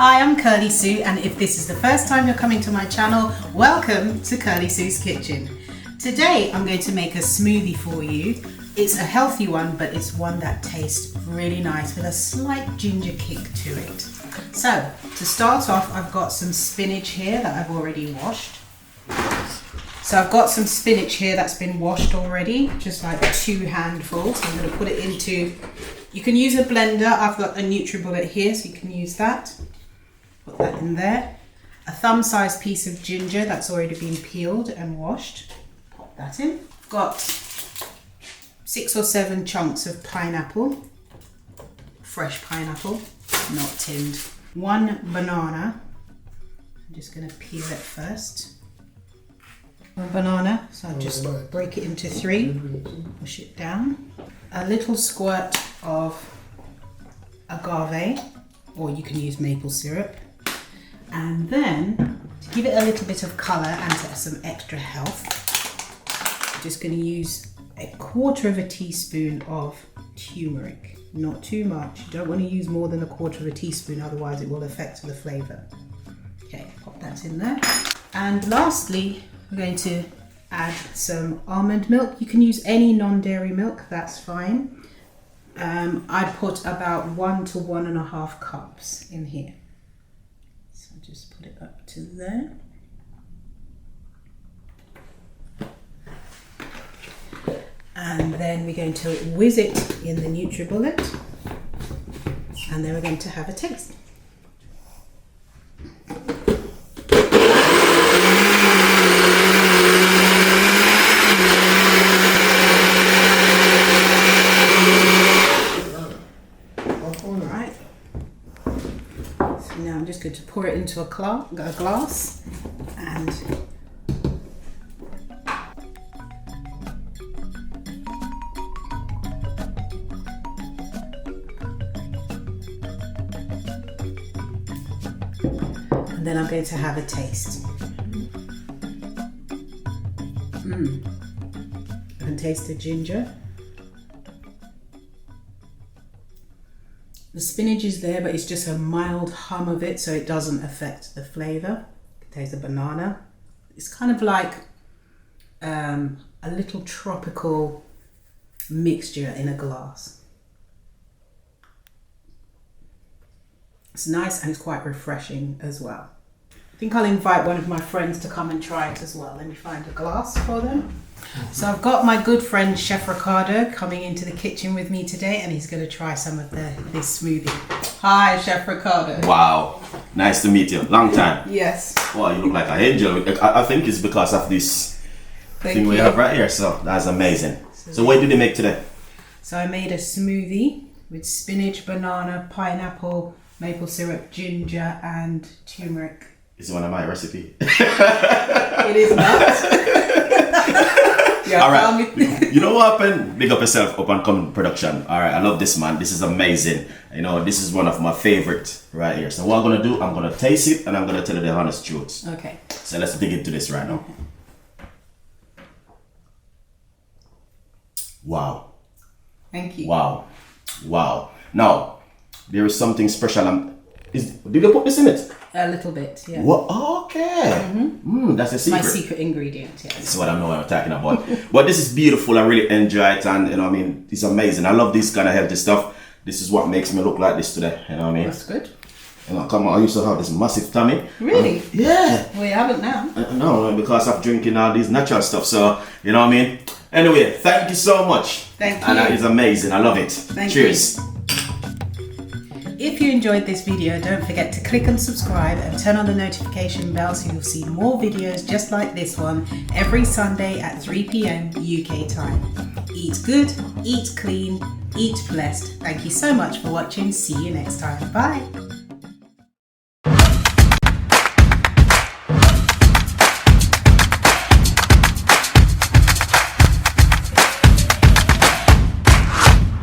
Hi, I'm Kirly-sue, and if this is the first time you're coming to my channel, welcome to Kirly-sue's Kitchen. Today I'm going to make a smoothie for you. It's a healthy one, but it's one that tastes really nice with a slight ginger kick to it. So to start off, I've got some spinach here that I've already washed. So I've got some spinach here that's been washed already, just like 2 handfuls. I'm going to put it into, you can use a blender. I've got a NutriBullet here, so you can use that. Put that in there. A thumb-sized piece of ginger that's already been peeled and washed. Pop that in. I've got 6 or 7 chunks of pineapple, fresh pineapple, not tinned. 1 banana. I'm just going to peel it first. 1 banana, so I'll just break it into 3, push it down. A little squirt of agave, or you can use maple syrup. And then, to give it a little bit of colour and some extra health, I'm just going to use 1/4 teaspoon of turmeric. Not too much. You don't want to use more than 1/4 teaspoon, otherwise it will affect the flavour. Okay, pop that in there. And lastly, we're going to add some almond milk. You can use any non-dairy milk, that's fine. I put about 1 to 1.5 cups in here. So just put it up to there. And then we're going to whiz it in the NutriBullet, and then we're going to have a taste. Alright, so now I'm just going to pour it into a glass and then I'm going to have a taste. I can taste the ginger. The spinach is there, but it's just a mild hum of it, so it doesn't affect the flavour. You can taste the banana. It's kind of like a little tropical mixture in a glass. It's nice and it's quite refreshing as well. I think I'll invite one of my friends to come and try it as well. Let me find a glass for them. So I've got my good friend Chef Ricardo coming into the kitchen with me today, and he's going to try some of this smoothie. Hi, Chef Ricardo. Wow, nice to meet you. Long time. Yes. Wow, you look like an angel. I think it's because of this thing we have right here. So that's amazing. So what did you make today? So I made a smoothie with spinach, banana, pineapple, maple syrup, ginger, and turmeric. It's one of my recipe. It is not. Yeah, all right. You know what happened? Big up yourself, Up and Coming Production. All right, I love this, man. This is amazing. You know, this is one of my favorite right here. So what I'm gonna do, I'm gonna taste it and I'm gonna tell you the honest truth. Okay. So let's dig into this right now. Okay. Wow. Thank you. Wow. Wow. Now, there is something special. Did you put this in it? A little bit, yeah. What? Okay. That's a secret. My secret ingredient, yes. This is what I know what I'm talking about. But this is beautiful. I really enjoy it, and you know, I mean, it's amazing. I love this kind of healthy stuff. This is what makes me look like this today. You know what I mean? That's good. You know, come on. I used to have this massive tummy. Really? Yeah. Well, you haven't now. No, because of drinking all these natural stuff. So you know what I mean. Anyway, thank you so much. Thank you. And it's amazing. I love it. Cheers. If you enjoyed this video, don't forget to click and subscribe and turn on the notification bell so you'll see more videos just like this one every Sunday at 3 p.m. UK time. Eat good, eat clean, eat blessed. Thank you so much for watching. See you next time. Bye.